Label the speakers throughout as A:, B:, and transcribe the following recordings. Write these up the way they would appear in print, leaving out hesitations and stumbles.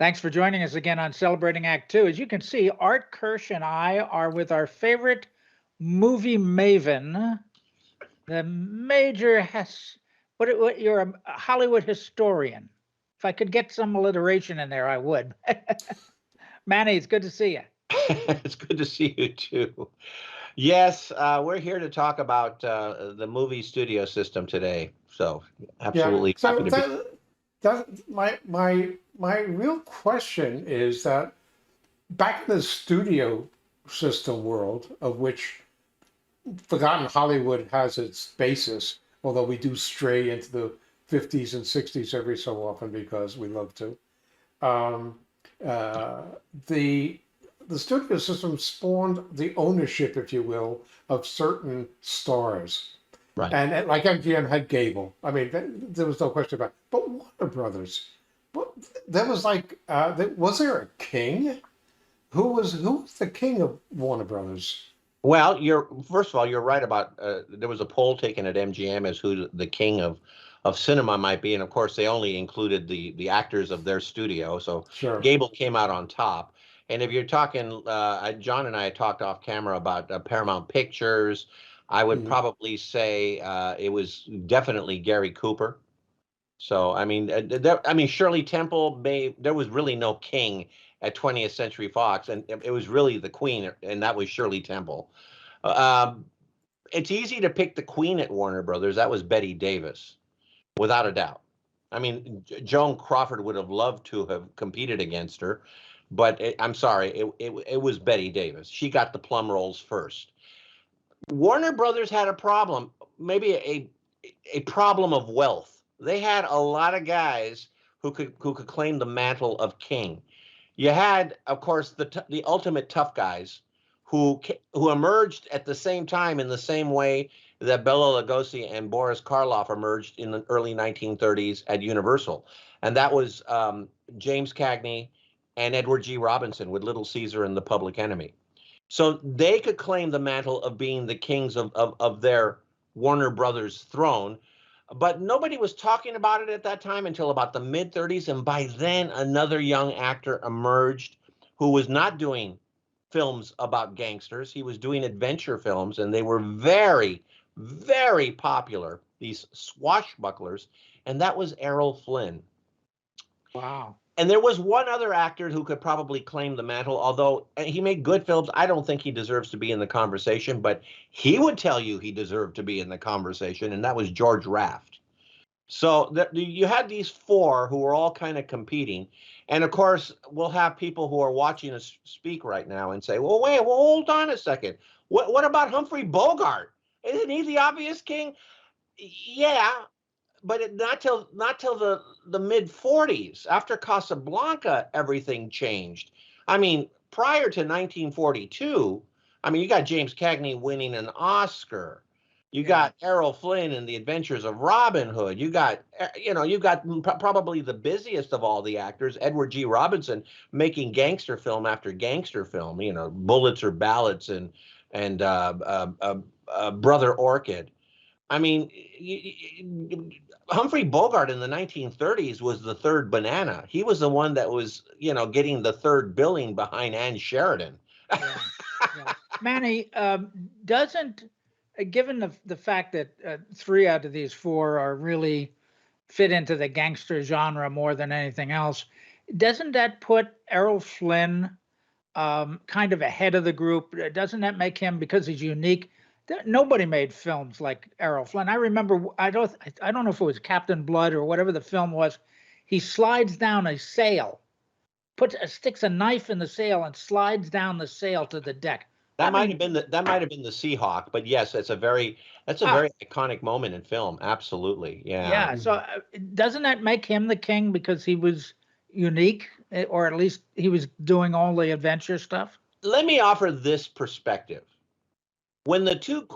A: Thanks for joining us again on Celebrating Act Two. As you can see, Art Kirsch and I are with our favorite movie maven, the major you're a Hollywood historian. If I could get some alliteration in there, I would. Manny, it's good to see you.
B: It's good to see you too. Yes, we're here to talk about the movie studio system today. So absolutely happy to be.
C: My real question is that back in the studio system world, of which Forgotten Hollywood has its basis, although we do stray into the 50s and 60s every so often because we love to. The studio system spawned the ownership, if you will, of certain stars.
B: Right.
C: And like MGM had Gable. I mean, there was no question about it. But Warner Brothers, there was like, was there a king? Who was the king of Warner Brothers?
B: Well, first of all, you're right about there was a poll taken at MGM as who the king of cinema might be, and of course they only included the actors of their studio. So
C: Sure.
B: Gable came out on top. And if you're talking, John and I talked off camera about Paramount Pictures. I would probably say it was definitely Gary Cooper. So I mean, Shirley Temple there was really no king at 20th Century Fox, and it was really the queen, and that was Shirley Temple. It's easy to pick the queen at Warner Brothers. That was Betty Davis, without a doubt. I mean, Joan Crawford would have loved to have competed against her, but I'm sorry, it was Betty Davis. She got the plum rolls first. Warner Brothers had a problem, maybe a problem of wealth. They had a lot of guys who could claim the mantle of king. You had, of course, the ultimate tough guys who emerged at the same time in the same way that Bela Lugosi and Boris Karloff emerged in the early 1930s at Universal. And that was James Cagney and Edward G. Robinson with Little Caesar and the Public Enemy. So they could claim the mantle of being the kings of their Warner Brothers throne. But nobody was talking about it at that time until about the mid-30s. And by then, another young actor emerged who was not doing films about gangsters. He was doing adventure films, and they were very, very popular, these swashbucklers. And that was Errol Flynn.
A: Wow.
B: And there was one other actor who could probably claim the mantle, although he made good films. I don't think he deserves to be in the conversation, but he would tell you he deserved to be in the conversation, and that was George Raft. So you had these four who were all kind of competing. And of course, we'll have people who are watching us speak right now and say, well, hold on a second. What about Humphrey Bogart? Isn't he the obvious king? Yeah. But not till the mid 40s. After Casablanca, everything changed. I mean, prior to 1942, I mean, you got James Cagney winning an Oscar. You got Errol Flynn in The Adventures of Robin Hood. You got probably the busiest of all the actors, Edward G. Robinson, making gangster film after gangster film. You know, Bullets or Ballots and Brother Orchid. I mean, Humphrey Bogart in the 1930s was the third banana. He was the one that was, getting the third billing behind Ann Sheridan.
A: Yeah. Manny, given the fact that 3 out of these 4 are really fit into the gangster genre more than anything else, doesn't that put Errol Flynn kind of ahead of the group? Doesn't that make him, because he's unique? Nobody made films like Errol Flynn. I remember, I don't know if it was Captain Blood or whatever the film was. He slides down a sail, sticks a knife in the sail and slides down the sail to the deck.
B: That might have been the Seahawk, but yes, that's a very iconic moment in film. Absolutely, yeah.
A: Yeah. So doesn't that make him the king because he was unique, or at least he was doing all the adventure stuff?
B: Let me offer this perspective. When the two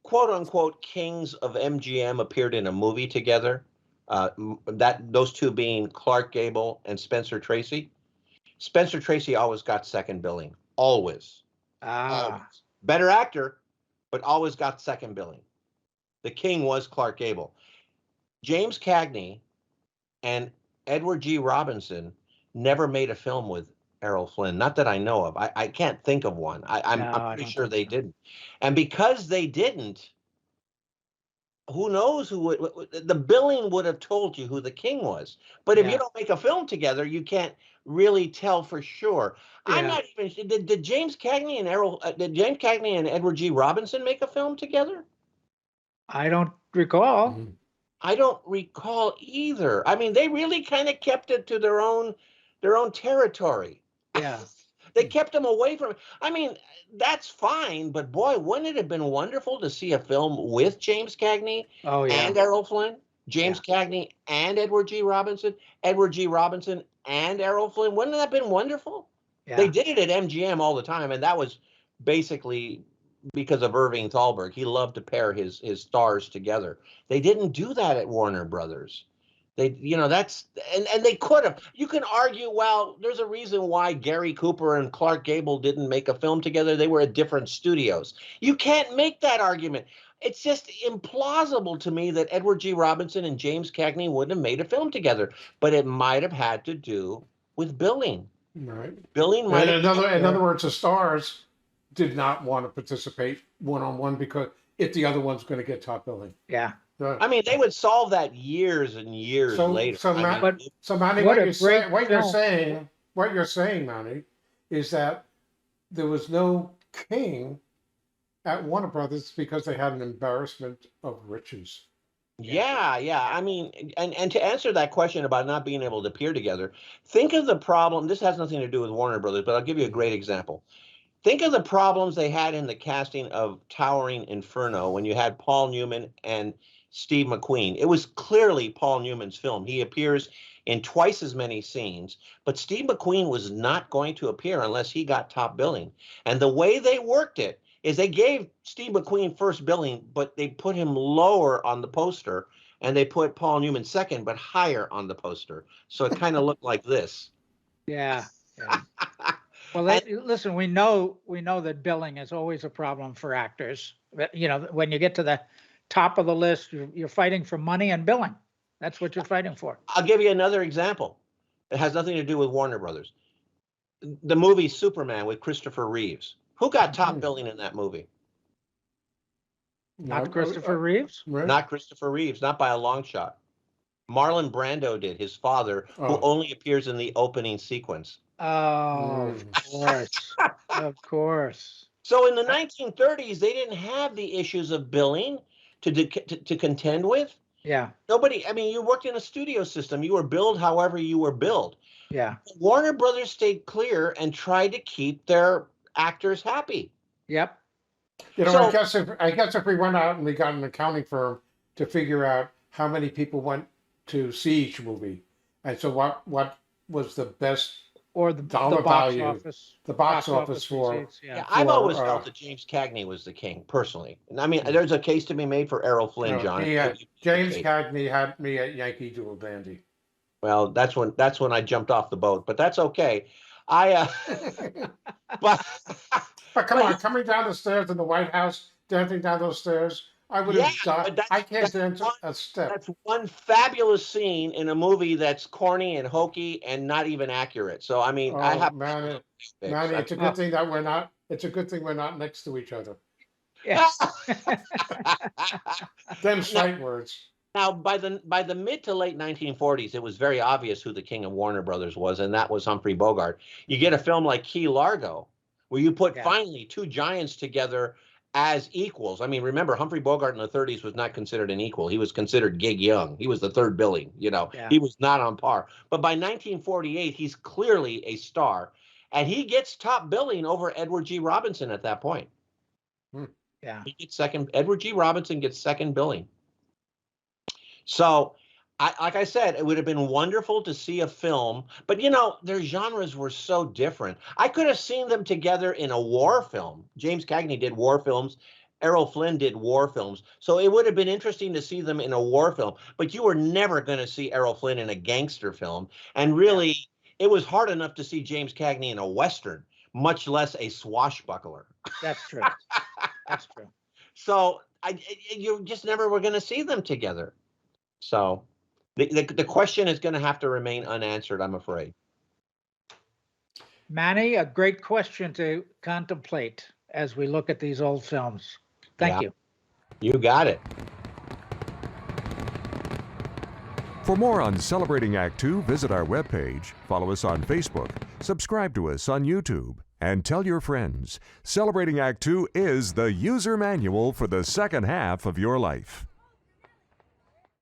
B: quote-unquote kings of MGM appeared in a movie together, those two being Clark Gable and Spencer Tracy, Spencer Tracy always got second billing. Always. Always. Better actor, but always got second billing. The king was Clark Gable. James Cagney and Edward G. Robinson never made a film with Errol Flynn. Not that I know of. I can't think of one. I'm
A: No, I
B: pretty
A: don't
B: sure
A: think
B: they
A: so.
B: didn't. And because they didn't, who knows who would, the billing would have told you who the king was. But if you
A: Yeah.
B: don't make a film together, you can't really tell for sure. I'm
A: Yeah.
B: not even did James Cagney and did James Cagney and Edward G. Robinson make a film together?
A: I don't recall.
C: Mhm.
B: I don't recall either. I mean, they really kind of kept it to their own territory.
A: Yeah.
B: They kept them away from it. I mean, that's fine, but boy, wouldn't it have been wonderful to see a film with James Cagney
A: Oh yeah.
B: and Errol Flynn, James Cagney and Edward G. Robinson, Edward G. Robinson and Errol Flynn? Wouldn't that have been wonderful? They
A: Yeah.
B: did it at MGM all the time, and that was basically because of Irving Thalberg. He loved to pair his stars together. They didn't do that at Warner Brothers. They, that's and they could have. You can argue, well, there's a reason why Gary Cooper and Clark Gable didn't make a film together. They were at different studios. You can't make that argument. It's just implausible to me that Edward G. Robinson and James Cagney wouldn't have made a film together. But it might have had to do with billing.
C: Right.
B: Billing
C: And
B: might have.
C: in other words, the stars did not want to participate one-on-one because if the other one's going to get top billing.
A: Yeah.
B: I mean, they would solve that years and years later.
C: So,
B: I
C: Matt,
B: mean,
C: so Manny,
A: What
C: what
A: a
C: you're
A: great
C: saying,
A: film.
C: what you're saying, Manny, is that there was no king at Warner Brothers because they had an embarrassment of riches.
B: yeah, yeah. I mean, and to answer that question about not being able to appear together, think of the problem. This has nothing to do with Warner Brothers, but I'll give you a great example. Think of the problems they had in the casting of Towering Inferno when you had Paul Newman and Steve McQueen. It was clearly Paul Newman's film. He appears in twice as many scenes, but Steve McQueen was not going to appear unless he got top billing. And the way they worked it is they gave Steve McQueen first billing, but they put him lower on the poster, and they put Paul Newman second, but higher on the poster. So it kind of looked like this.
A: Yeah. Yeah. Well,
B: And
A: listen, we know that billing is always a problem for actors. But, when you get to the top of the list, you're fighting for money and billing. That's what you're fighting for.
B: I'll give you another example. It has nothing to do with Warner Brothers. The movie Superman with Christopher Reeves. Who got top billing in that movie?
A: Not Christopher Reeves.
C: Right?
B: Not Christopher Reeves, not by a long shot. Marlon Brando did, his father, who only appears in the opening sequence.
A: Oh, of course. Of course.
B: So in the 1930s, they didn't have the issues of billing to contend with.
A: Yeah.
B: Nobody, I mean, you worked in a studio system. You were billed however you were billed.
A: Yeah.
B: Warner Brothers stayed clear and tried to keep their actors happy.
A: Yep.
C: I guess if we went out and we got an accounting firm to figure out how many people went to see each movie, and so what was the best
A: or the
C: dollar
A: box
C: value,
A: office,
C: the box office for.
A: receipts,
B: Yeah, I've always felt that James Cagney was the king, personally. And I mean, there's a case to be made for Errol Flynn, John.
C: James Cagney had me at Yankee Doodle Dandy.
B: Well, that's when I jumped off the boat, but that's okay. But
C: come on, coming down the stairs in the White House, dancing down those stairs, I would have died. I can't dance a step.
B: That's one fabulous scene in a movie that's corny and hokey and not even accurate. So I mean, I have
C: Manny, it's a good thing that we're not. It's a good thing we're not next to each other.
A: Yeah.
C: Them sight words.
B: Now, by the mid to late 1940s, it was very obvious who the king of Warner Brothers was, and that was Humphrey Bogart. You get a film like Key Largo, where you put finally two giants together as equals. I mean, remember, Humphrey Bogart in the 30s was not considered an equal. He was considered gig young. He was the third billing, He was not on par. But by 1948, he's clearly a star, and he gets top billing over Edward G. Robinson at that point.
A: Yeah.
B: He gets Edward G. Robinson gets second billing. So, like I said, it would have been wonderful to see a film, but their genres were so different. I could have seen them together in a war film. James Cagney did war films. Errol Flynn did war films. So it would have been interesting to see them in a war film, but you were never going to see Errol Flynn in a gangster film. And really, it was hard enough to see James Cagney in a Western, much less a swashbuckler.
A: That's true. That's true.
B: So you just never were going to see them together. So the question is going to have to remain unanswered, I'm afraid.
A: Manny, a great question to contemplate as we look at these old films. Thank
B: Yeah.
A: you.
B: You got it.
D: For more on Celebrating Act Two, visit our webpage, follow us on Facebook, subscribe to us on YouTube, and tell your friends. Celebrating Act Two is the user manual for the second half of your life.